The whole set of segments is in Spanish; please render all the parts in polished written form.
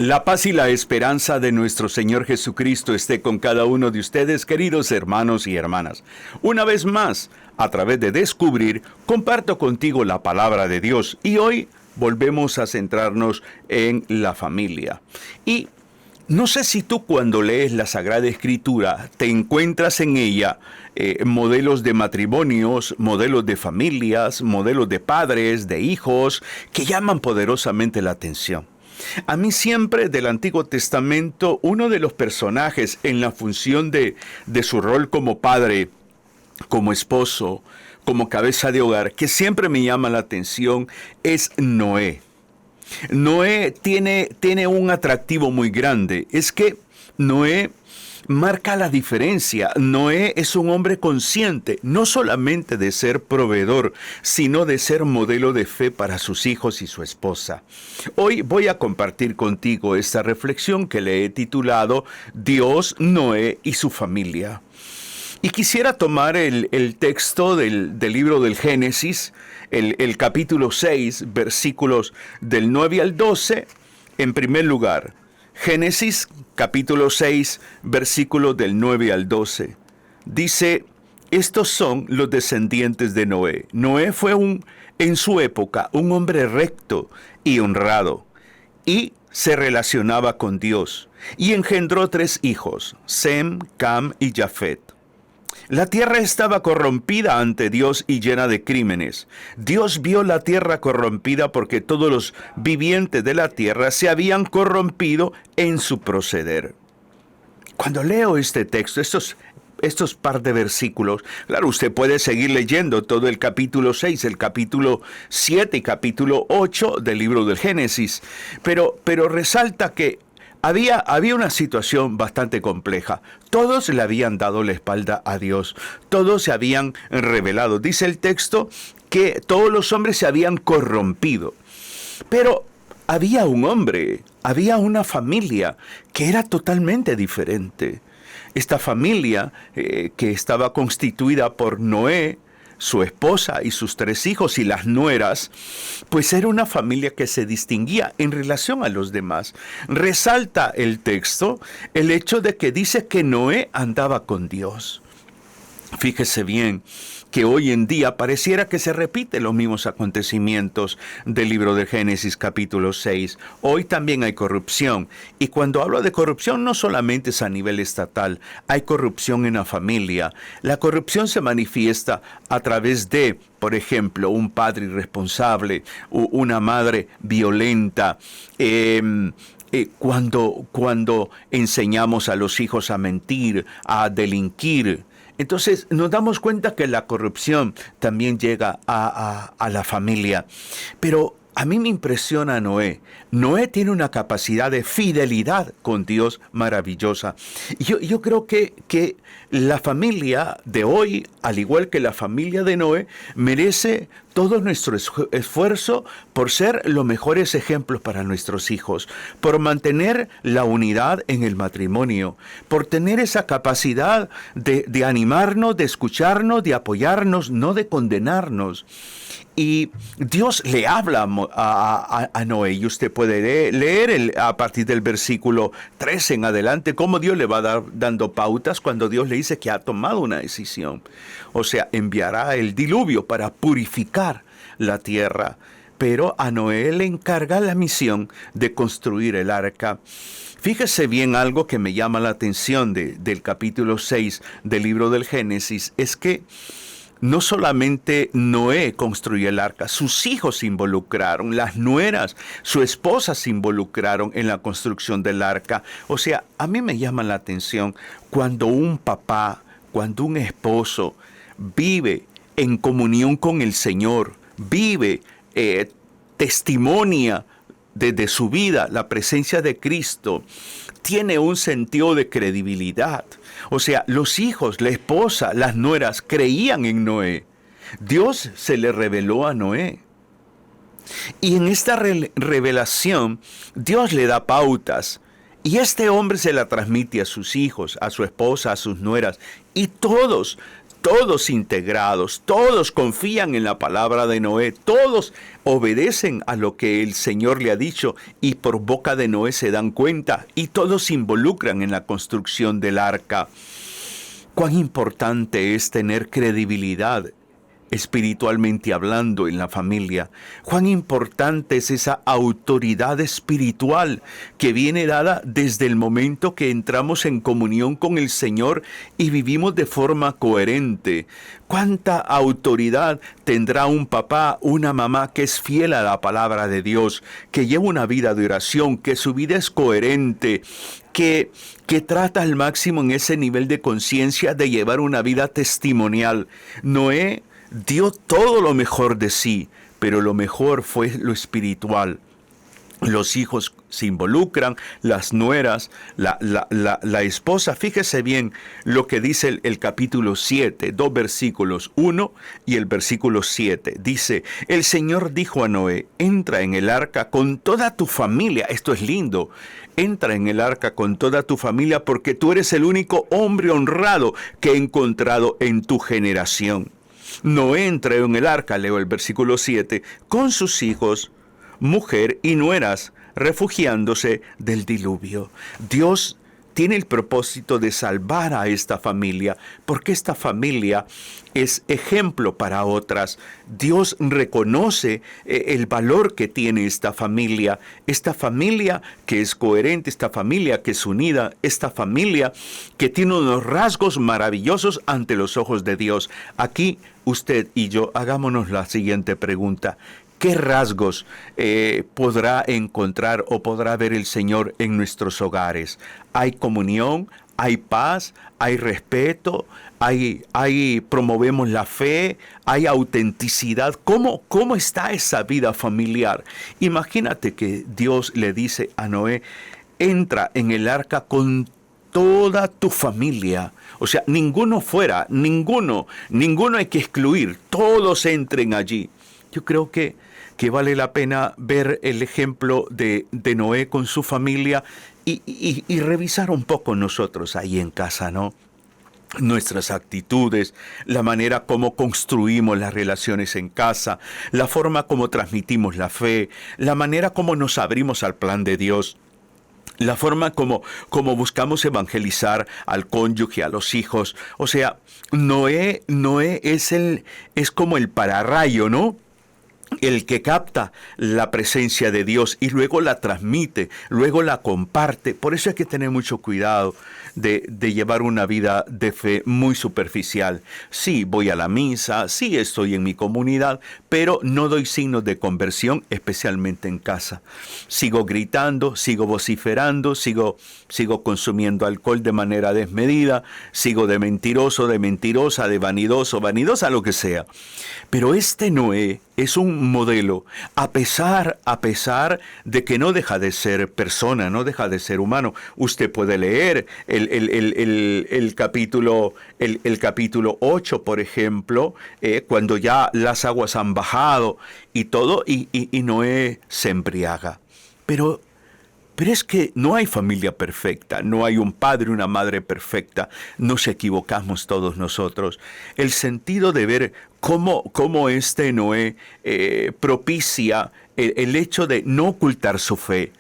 La paz y la esperanza de nuestro Señor Jesucristo esté con cada uno de ustedes, queridos hermanos y hermanas. Una vez más, a través de Descubrir, comparto contigo la palabra de Dios y hoy volvemos a centrarnos en la familia. Y no sé si tú cuando lees la Sagrada Escritura te encuentras en ella modelos de matrimonios, modelos de familias, modelos de padres, de hijos, que llaman poderosamente la atención. A mí siempre del Antiguo Testamento, uno de los personajes en la función de su rol como padre, como esposo, como cabeza de hogar, que siempre me llama la atención, es Noé. Noé tiene un atractivo muy grande. Es que Noé marca la diferencia. Noé es un hombre consciente, no solamente de ser proveedor, sino de ser modelo de fe para sus hijos y su esposa. Hoy voy a compartir contigo esta reflexión que le he titulado Dios, Noé y su familia. Y quisiera tomar el texto del libro del Génesis, el capítulo 6, versículos del 9 al 12, en primer lugar. Génesis, capítulo 6, versículos del 9 al 12. Dice, estos son los descendientes de Noé. Noé fue en su época, un hombre recto y honrado, y se relacionaba con Dios, y engendró 3 hijos, Sem, Cam y Jafet. La tierra estaba corrompida ante Dios y llena de crímenes. Dios vio la tierra corrompida porque todos los vivientes de la tierra se habían corrompido en su proceder. Cuando leo este texto, estos par de versículos, claro, usted puede seguir leyendo todo el capítulo 6, el capítulo 7 y capítulo 8 del libro del Génesis, pero resalta que había una situación bastante compleja. Todos le habían dado la espalda a Dios. Todos se habían rebelado. Dice el texto que todos los hombres se habían corrompido. Pero había un hombre, había una familia que era totalmente diferente. Esta familia que estaba constituida por Noé, su esposa y sus 3 hijos y las nueras, pues era una familia que se distinguía en relación a los demás. Resalta el texto el hecho de que dice que Noé andaba con Dios. Fíjese bien que hoy en día pareciera que se repiten los mismos acontecimientos del libro de Génesis capítulo 6. Hoy también hay corrupción. Y cuando hablo de corrupción no solamente es a nivel estatal, hay corrupción en la familia. La corrupción se manifiesta a través de, por ejemplo, un padre irresponsable, una madre violenta, cuando enseñamos a los hijos a mentir, a delinquir. Entonces nos damos cuenta que la corrupción también llega a la familia. Pero a mí me impresiona Noé. Noé tiene una capacidad de fidelidad con Dios maravillosa. Yo creo que la familia de hoy, al igual que la familia de Noé, merece todo nuestro esfuerzo por ser los mejores ejemplos para nuestros hijos, por mantener la unidad en el matrimonio, por tener esa capacidad de animarnos, de escucharnos, de apoyarnos, no de condenarnos. Y Dios le habla a Noé, y usted puede leer a partir del versículo 13 en adelante, cómo Dios le va dando pautas cuando Dios le dice que ha tomado una decisión. O sea, enviará el diluvio para purificar la tierra. Pero a Noé le encarga la misión de construir el arca. Fíjese bien, algo que me llama la atención del capítulo 6 del libro del Génesis, es que no solamente Noé construyó el arca, sus hijos se involucraron, las nueras, su esposa se involucraron en la construcción del arca. O sea, a mí me llama la atención cuando un papá, cuando un esposo vive en comunión con el Señor, vive, testimonia desde su vida la presencia de Cristo, tiene un sentido de credibilidad. O sea, los hijos, la esposa, las nueras creían en Noé. Dios se le reveló a Noé. Y en esta revelación, Dios le da pautas. Y este hombre se la transmite a sus hijos, a su esposa, a sus nueras. Y todos todos integrados, todos confían en la palabra de Noé, todos obedecen a lo que el Señor le ha dicho y por boca de Noé se dan cuenta y todos se involucran en la construcción del arca. Cuán importante es tener credibilidad espiritualmente hablando en la familia. Cuán importante es esa autoridad espiritual que viene dada desde el momento que entramos en comunión con el Señor y vivimos de forma coherente. Cuánta autoridad tendrá un papá, una mamá que es fiel a la palabra de Dios, que lleva una vida de oración, que su vida es coherente, que trata al máximo en ese nivel de conciencia de llevar una vida testimonial. Noé dio todo lo mejor de sí, pero lo mejor fue lo espiritual. Los hijos se involucran, las nueras, la esposa. Fíjese bien lo que dice el capítulo 7, 2 versículos 1 y el versículo 7. Dice, el Señor dijo a Noé, entra en el arca con toda tu familia. Esto es lindo. Entra en el arca con toda tu familia porque tú eres el único hombre honrado que he encontrado en tu generación. Noé entró en el arca, leo el versículo 7, con sus hijos, mujer y nueras, refugiándose del diluvio. Dios tiene el propósito de salvar a esta familia, porque esta familia es ejemplo para otras. Dios reconoce el valor que tiene esta familia que es coherente, esta familia que es unida, esta familia que tiene unos rasgos maravillosos ante los ojos de Dios. Aquí usted y yo hagámonos la siguiente pregunta. ¿Qué rasgos podrá encontrar o podrá ver el Señor en nuestros hogares? ¿Hay comunión? ¿Hay paz? ¿Hay respeto? ¿Promovemos la fe? ¿Hay autenticidad? ¿Cómo está esa vida familiar? Imagínate que Dios le dice a Noé, entra en el arca con toda tu familia. O sea, ninguno fuera, ninguno hay que excluir, todos entren allí. Yo creo que vale la pena ver el ejemplo de Noé con su familia y revisar un poco nosotros ahí en casa, ¿no? Nuestras actitudes, la manera como construimos las relaciones en casa, la forma como transmitimos la fe, la manera como nos abrimos al plan de Dios. La forma como buscamos evangelizar al cónyuge, a los hijos. O sea, Noé es como el pararrayo, ¿no? El que capta la presencia de Dios y luego la transmite, luego la comparte. Por eso hay que tener mucho cuidado de llevar una vida de fe muy superficial. Sí, voy a la misa, sí estoy en mi comunidad, pero no doy signos de conversión, especialmente en casa. Sigo gritando, sigo vociferando, sigo consumiendo alcohol de manera desmedida, sigo de mentiroso, de mentirosa, de vanidoso, vanidosa, lo que sea. Pero este Noé es un modelo, a pesar de que no deja de ser persona, no deja de ser humano. Usted puede leer el capítulo 8, por ejemplo, cuando ya las aguas han bajado y todo, y Noé se embriaga. Pero es que no hay familia perfecta, no hay un padre, una madre perfecta, nos equivocamos todos nosotros. El sentido de ver cómo este Noé propicia el hecho de no ocultar su fe,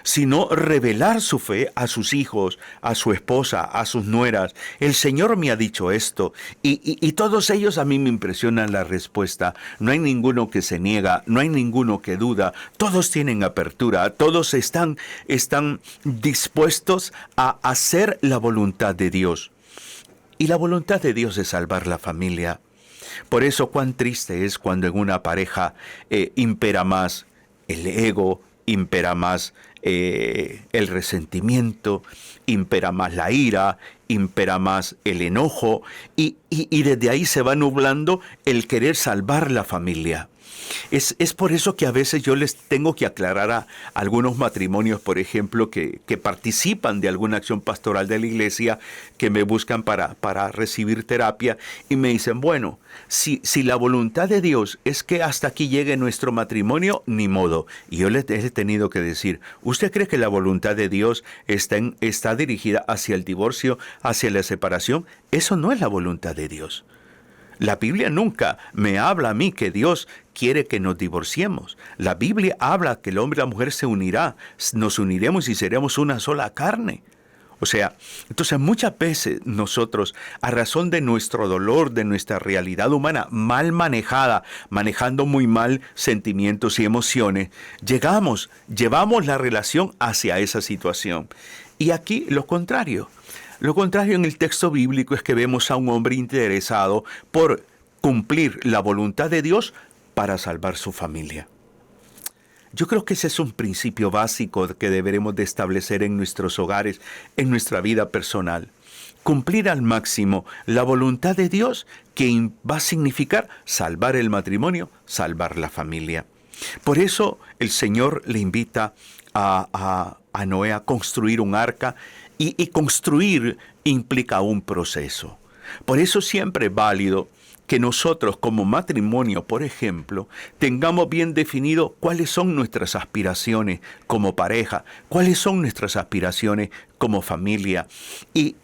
sino revelar su fe a sus hijos, a su esposa, a sus nueras. El Señor me ha dicho esto, y todos ellos a mí me impresionan la respuesta. No hay ninguno que se niega, no hay ninguno que duda, todos tienen apertura, todos están dispuestos a hacer la voluntad de Dios. Y la voluntad de Dios es salvar la familia. Por eso cuán triste es cuando en una pareja impera más el ego, impera más el resentimiento, impera más la ira, impera más el enojo y desde ahí se va nublando el querer salvar la familia. Es por eso que a veces yo les tengo que aclarar a algunos matrimonios, por ejemplo, que participan de alguna acción pastoral de la iglesia, que me buscan para recibir terapia y me dicen, bueno, si la voluntad de Dios es que hasta aquí llegue nuestro matrimonio, ni modo. Y yo les he tenido que decir, ¿usted cree que la voluntad de Dios está dirigida hacia el divorcio, hacia la separación? Eso no es la voluntad de Dios. La Biblia nunca me habla a mí que Dios quiere que nos divorciemos. La Biblia habla que el hombre y la mujer se unirá, nos uniremos y seremos una sola carne. O sea, entonces muchas veces nosotros, a razón de nuestro dolor, de nuestra realidad humana mal manejada, manejando muy mal sentimientos y emociones, llevamos la relación hacia esa situación. Y aquí lo contrario. Lo contrario en el texto bíblico es que vemos a un hombre interesado por cumplir la voluntad de Dios para salvar su familia. Yo creo que ese es un principio básico que deberemos de establecer en nuestros hogares, en nuestra vida personal. Cumplir al máximo la voluntad de Dios que va a significar salvar el matrimonio, salvar la familia. Por eso el Señor le invita a Noé a construir un arca y construir implica un proceso. Por eso siempre es válido que nosotros como matrimonio, por ejemplo, tengamos bien definido cuáles son nuestras aspiraciones como pareja, cuáles son nuestras aspiraciones como familia y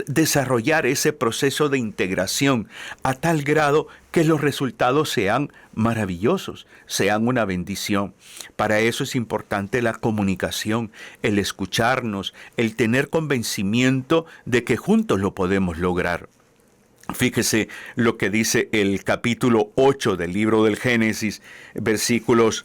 desarrollar ese proceso de integración a tal grado que los resultados sean maravillosos, sean una bendición. Para eso es importante la comunicación, el escucharnos, el tener convencimiento de que juntos lo podemos lograr. Fíjese lo que dice el capítulo 8 del libro del Génesis, versículos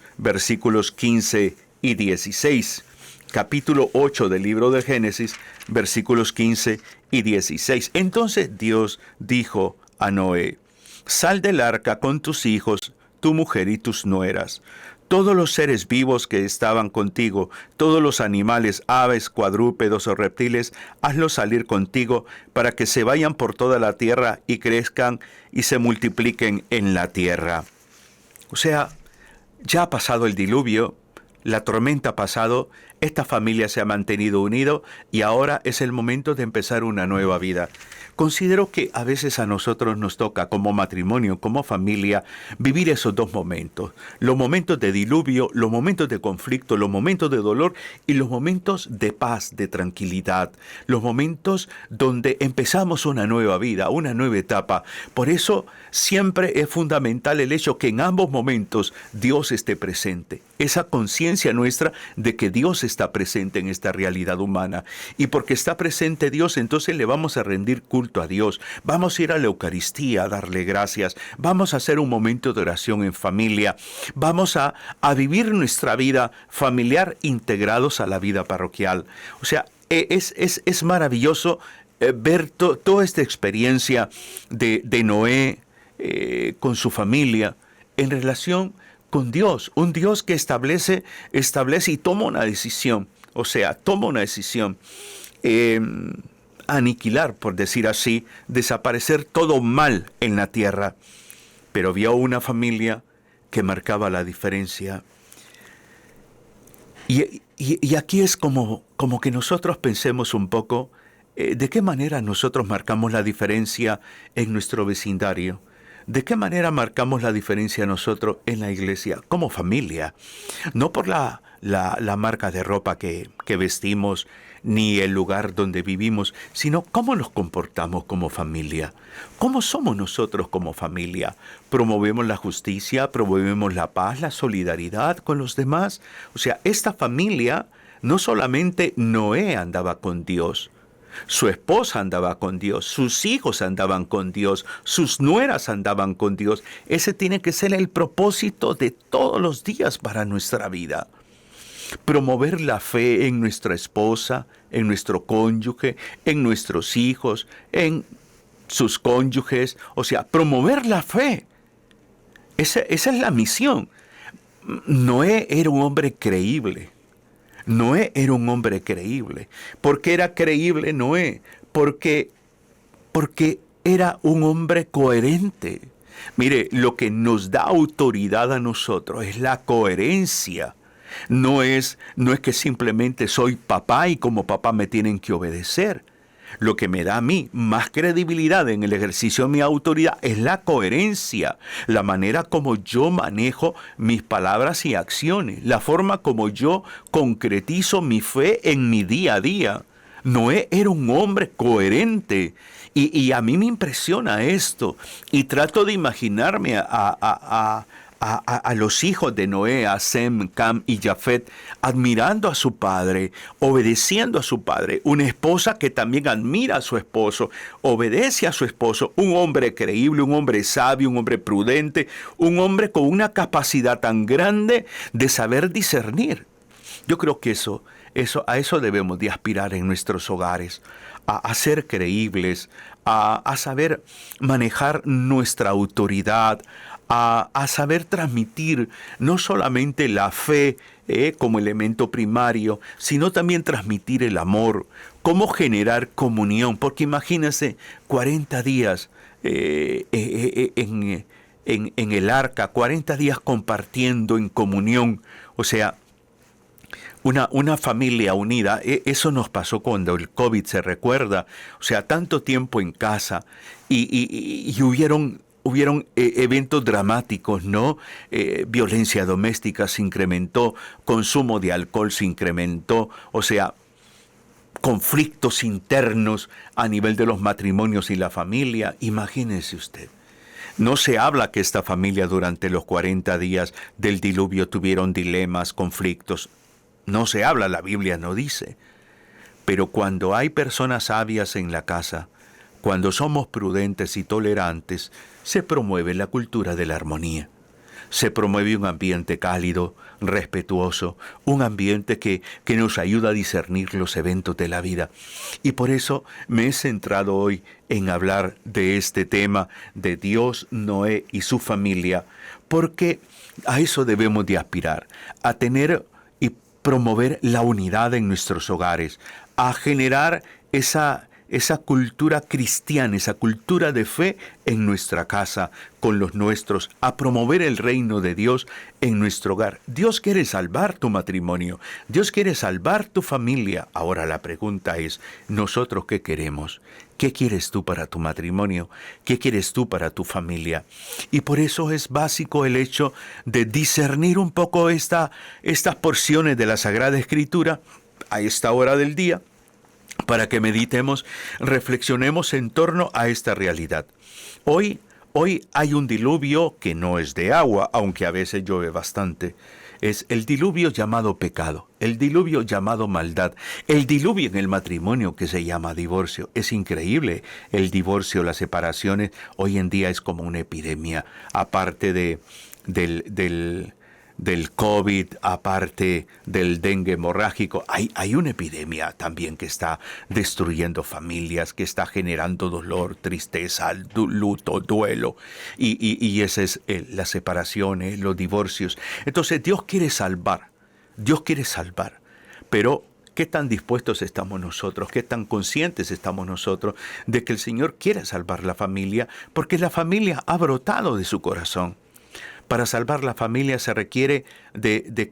15 y 16. Capítulo 8 del libro del Génesis, versículos 15 y 16. Entonces Dios dijo a Noé: sal del arca con tus hijos, tu mujer y tus nueras. Todos los seres vivos que estaban contigo, todos los animales, aves, cuadrúpedos o reptiles, hazlos salir contigo para que se vayan por toda la tierra y crezcan y se multipliquen en la tierra. O sea, ya ha pasado el diluvio, la tormenta ha pasado, esta familia se ha mantenido unido y ahora es el momento de empezar una nueva vida. Considero que a veces a nosotros nos toca como matrimonio, como familia, vivir esos dos momentos. Los momentos de diluvio, los momentos de conflicto, los momentos de dolor y los momentos de paz, de tranquilidad. Los momentos donde empezamos una nueva vida, una nueva etapa. Por eso siempre es fundamental el hecho que en ambos momentos Dios esté presente. Esa conciencia nuestra de que Dios está presente en esta realidad humana. Y porque está presente Dios, entonces le vamos a rendir culto a Dios. Vamos a ir a la Eucaristía a darle gracias. Vamos a hacer un momento de oración en familia. Vamos a vivir nuestra vida familiar integrados a la vida parroquial. O sea, es maravilloso ver toda esta experiencia de Noé con su familia en relación con Dios, un Dios que establece y toma una decisión, o sea, toma una decisión, aniquilar, por decir así, desaparecer todo mal en la tierra, pero vio una que marcaba la diferencia. Y aquí es como que nosotros pensemos un poco de qué manera nosotros marcamos la diferencia en nuestro vecindario. ¿De qué manera marcamos la diferencia nosotros en la iglesia como familia? No por la marca de ropa que vestimos, ni el lugar donde vivimos, sino cómo nos comportamos como familia. ¿Cómo somos nosotros como familia? ¿Promovemos la justicia? ¿Promovemos la paz, la solidaridad con los demás? O sea, esta familia, no solamente Noé andaba con Dios, su esposa andaba con Dios, sus hijos andaban con Dios, sus nueras andaban con Dios. Ese tiene que ser el propósito de todos los días para nuestra vida. Promover la fe en nuestra esposa, en nuestro cónyuge, en nuestros hijos, en sus cónyuges. O sea, promover la fe. Esa es la misión. Noé era un hombre creíble. Noé era un hombre creíble. ¿Por qué era creíble Noé? Porque era un hombre coherente. Mire, lo que nos da autoridad a nosotros es la coherencia. No es que simplemente soy papá y como papá me tienen que obedecer. Lo que me da a mí más credibilidad en el ejercicio de mi autoridad es la coherencia, la manera como yo manejo mis palabras y acciones, la forma como yo concretizo mi fe en mi día a día. Noé era un hombre coherente Y a mí me impresiona esto y trato de imaginarme a los hijos de Noé, a Sem, Cam y Jafet, admirando a su padre, obedeciendo a su padre. Una esposa que también admira a su esposo, obedece a su esposo. Un hombre creíble, un hombre sabio, un hombre prudente, un hombre con una capacidad tan grande de saber discernir. Yo creo que a eso debemos de aspirar en nuestros hogares, a ser creíbles, a saber manejar nuestra autoridad, a saber transmitir no solamente la fe como elemento primario, sino también transmitir el amor, cómo generar comunión, porque imagínense 40 días en el arca, 40 días compartiendo en comunión, o sea, una familia unida. Eso nos pasó cuando el COVID, se recuerda, o sea, tanto tiempo en casa y hubieron eventos dramáticos, ¿no? Violencia doméstica se incrementó, consumo de alcohol se incrementó, o sea, conflictos internos a nivel de los matrimonios y la familia. Imagínese usted. No se habla que esta familia durante los 40 días del diluvio tuvieron dilemas, conflictos. No se habla, la Biblia no dice. Pero cuando hay personas sabias en la casa, cuando somos prudentes y tolerantes, se promueve la cultura de la armonía. Se promueve un ambiente cálido, respetuoso, un ambiente que nos ayuda a discernir los eventos de la vida. Y por eso me he centrado hoy en hablar de este tema de Dios, Noé y su familia, porque a eso debemos de aspirar, a tener y promover la unidad en nuestros hogares, a generar esa cultura cristiana, esa cultura de fe en nuestra casa, con los nuestros, a promover el reino de Dios en nuestro hogar. Dios quiere salvar tu matrimonio, Dios quiere salvar tu familia. Ahora la pregunta es, ¿nosotros qué queremos? ¿Qué quieres tú para tu matrimonio? ¿Qué quieres tú para tu familia? Y por eso es básico el hecho de discernir un poco estas porciones de la Sagrada Escritura a esta hora del día, para que meditemos, reflexionemos en torno a esta realidad. Hoy hay un diluvio que no es de agua, aunque a veces llueve bastante. Es el diluvio llamado pecado, el diluvio llamado maldad, el diluvio en el matrimonio que se llama divorcio. Es increíble el divorcio, las separaciones. Hoy en día es como una epidemia, aparte del COVID, aparte del dengue hemorrágico. Hay una epidemia también que está destruyendo familias, que está generando dolor, tristeza, luto, duelo. Y esa es las separaciones, los divorcios. Entonces Dios quiere salvar, pero ¿qué tan dispuestos estamos nosotros? ¿Qué tan conscientes estamos nosotros de que el Señor quiere salvar la familia? Porque la familia ha brotado de su corazón. Para salvar la familia se requiere de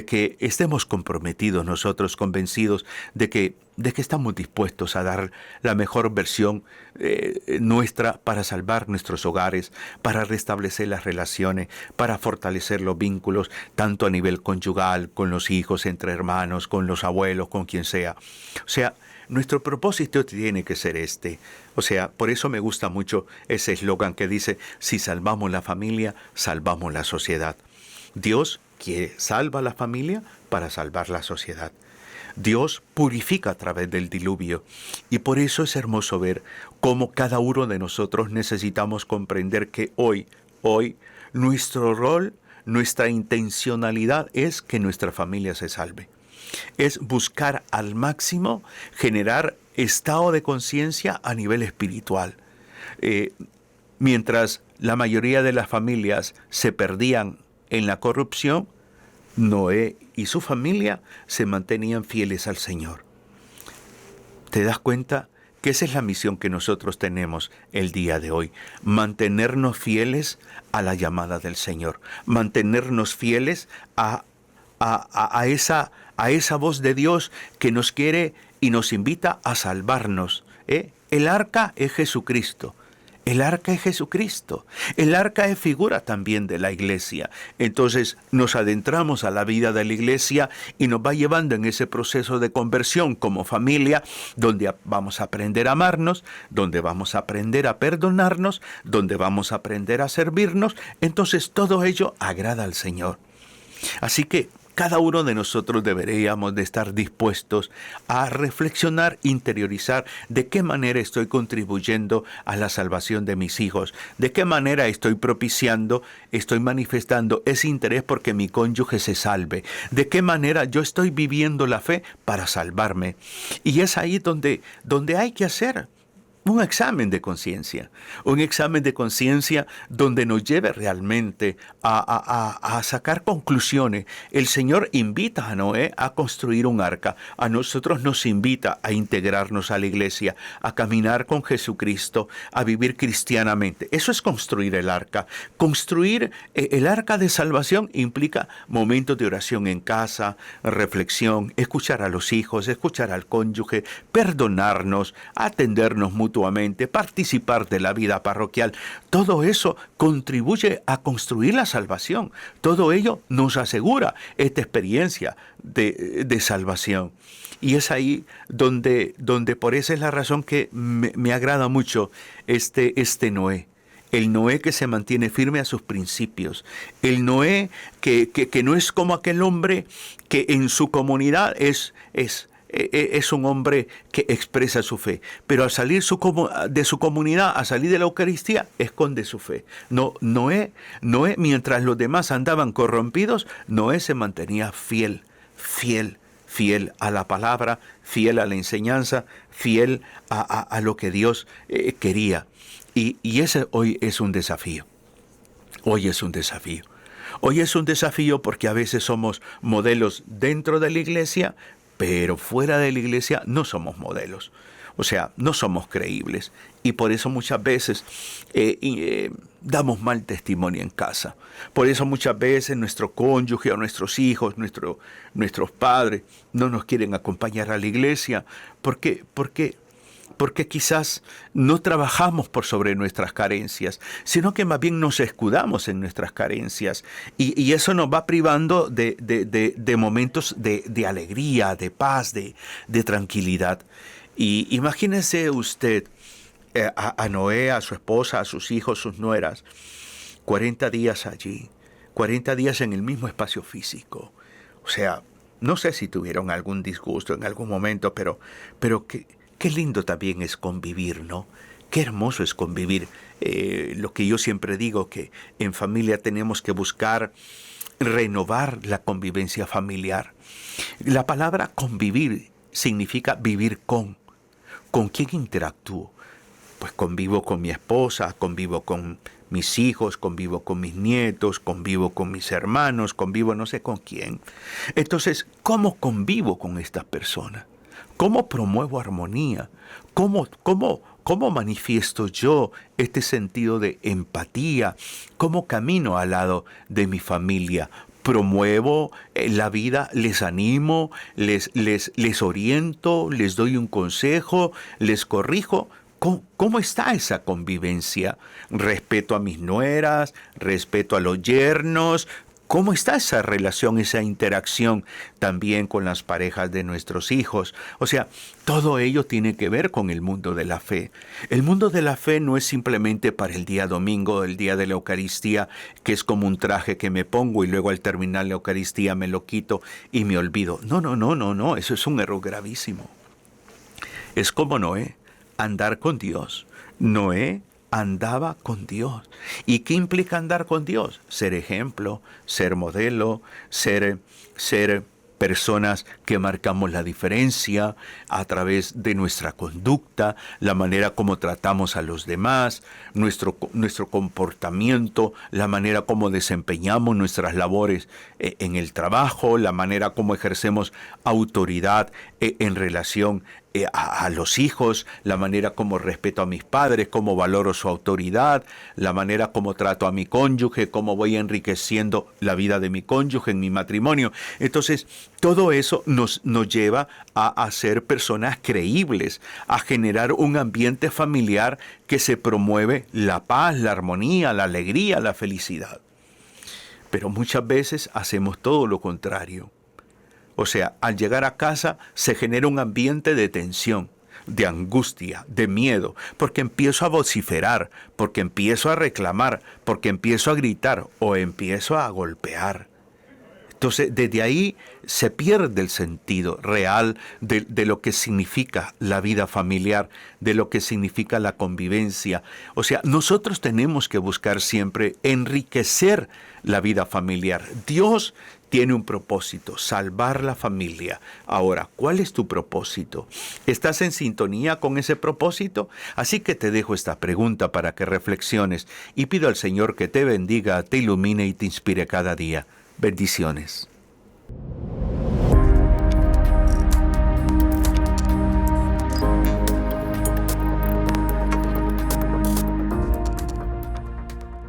que estemos comprometidos nosotros, convencidos de que estamos dispuestos a dar la mejor versión nuestra para salvar nuestros hogares, para restablecer las relaciones, para fortalecer los vínculos, tanto a nivel conyugal, con los hijos, entre hermanos, con los abuelos, con quien sea. O sea, nuestro propósito tiene que ser este. O sea, por eso me gusta mucho ese eslogan que dice, si salvamos la familia, salvamos la sociedad. Dios salva la familia para salvar la sociedad. Dios purifica a través del diluvio. Y por eso es hermoso ver cómo cada uno de nosotros necesitamos comprender que hoy, nuestro rol, nuestra intencionalidad es que nuestra familia se salve. Es buscar al máximo generar estado de conciencia a nivel espiritual. Mientras la mayoría de las familias se perdían en la corrupción, Noé y su familia se mantenían fieles al Señor. ¿Te das cuenta que esa es la misión que nosotros tenemos el día de hoy? Mantenernos fieles a la llamada del Señor, mantenernos fieles a esa voz de Dios que nos quiere y nos invita a salvarnos. El arca es Jesucristo. El arca es Jesucristo. El arca es figura también de la iglesia. Entonces nos adentramos a la vida de la iglesia y nos va llevando en ese proceso de conversión como familia, donde vamos a aprender a amarnos, donde vamos a aprender a perdonarnos, donde vamos a aprender a servirnos. Entonces todo ello agrada al Señor. Así que cada uno de nosotros deberíamos de estar dispuestos a reflexionar, interiorizar de qué manera estoy contribuyendo a la salvación de mis hijos, de qué manera estoy propiciando, estoy manifestando ese interés porque mi cónyuge se salve, de qué manera yo estoy viviendo la fe para salvarme. Y es ahí donde hay que hacer un examen de conciencia donde nos lleve realmente a sacar conclusiones. El Señor invita a Noé a construir un arca. A nosotros nos invita a integrarnos a la iglesia, a caminar con Jesucristo, a vivir cristianamente. Eso es construir el arca. Construir el arca de salvación implica momentos de oración en casa, reflexión, escuchar a los hijos, escuchar al cónyuge, perdonarnos, atendernos mutuamente, participar de la vida parroquial. Todo eso contribuye a construir la salvación. Todo ello nos asegura esta experiencia de salvación. Y es ahí donde por esa es la razón que me agrada mucho este Noé. El Noé que se mantiene firme a sus principios. El Noé que no es como aquel hombre que en su comunidad es un hombre que expresa su fe, pero al salir de su comunidad, a salir de la Eucaristía, esconde su fe. Noé, mientras los demás andaban corrompidos, Noé se mantenía fiel a la palabra, fiel a la enseñanza, fiel a lo que Dios quería. Y ese hoy es un desafío. Hoy es un desafío. Hoy es un desafío porque a veces somos modelos dentro de la iglesia, pero fuera de la iglesia no somos modelos. O sea, no somos creíbles. Y por eso muchas veces damos mal testimonio en casa. Por eso muchas veces nuestro cónyuge o nuestros hijos, nuestros padres, no nos quieren acompañar a la iglesia. Porque quizás no trabajamos por sobre nuestras carencias, sino que más bien nos escudamos en nuestras carencias. Y eso nos va privando de momentos de alegría, de paz, de tranquilidad. Y imagínese usted a Noé, a su esposa, a sus hijos, sus nueras, 40 días allí, 40 días en el mismo espacio físico. O sea, no sé si tuvieron algún disgusto en algún momento, pero qué lindo también es convivir, ¿no? Qué hermoso es convivir. Lo que yo siempre digo, que en familia tenemos que buscar renovar la convivencia familiar. La palabra convivir significa vivir con. ¿Con quién interactúo? Pues convivo con mi esposa, convivo con mis hijos, convivo con mis nietos, convivo con mis hermanos, convivo no sé con quién. Entonces, ¿cómo convivo con estas personas? ¿Cómo promuevo armonía? ¿Cómo manifiesto yo este sentido de empatía? ¿Cómo camino al lado de mi familia? ¿Promuevo la vida? ¿Les animo? ¿Les oriento? ¿Les doy un consejo? ¿Les corrijo? ¿Cómo está esa convivencia? ¿Respeto a mis nueras? ¿Respeto a los yernos? ¿Cómo está esa relación, esa interacción también con las parejas de nuestros hijos? O sea, todo ello tiene que ver con el mundo de la fe. El mundo de la fe no es simplemente para el día domingo, el día de la Eucaristía, que es como un traje que me pongo y luego al terminar la Eucaristía me lo quito y me olvido. No, eso es un error gravísimo. Es como Noé, andar con Dios. Noé andaba con Dios. ¿Y qué implica andar con Dios? Ser ejemplo, ser modelo, ser personas que marcamos la diferencia a través de nuestra conducta, la manera como tratamos a los demás, nuestro comportamiento, la manera como desempeñamos nuestras labores en el trabajo, la manera como ejercemos autoridad en relación a los hijos, la manera como respeto a mis padres, cómo valoro su autoridad, la manera como trato a mi cónyuge, cómo voy enriqueciendo la vida de mi cónyuge en mi matrimonio. Entonces, todo eso nos lleva a ser personas creíbles, a generar un ambiente familiar que se promueve la paz, la armonía, la alegría, la felicidad. Pero muchas veces hacemos todo lo contrario. O sea, al llegar a casa se genera un ambiente de tensión, de angustia, de miedo, porque empiezo a vociferar, porque empiezo a reclamar, porque empiezo a gritar o empiezo a golpear. Entonces, desde ahí se pierde el sentido real de lo que significa la vida familiar, de lo que significa la convivencia. O sea, nosotros tenemos que buscar siempre enriquecer la vida familiar. Dios tiene un propósito, salvar la familia. Ahora, ¿cuál es tu propósito? ¿Estás en sintonía con ese propósito? Así que te dejo esta pregunta para que reflexiones y pido al Señor que te bendiga, te ilumine y te inspire cada día. Bendiciones.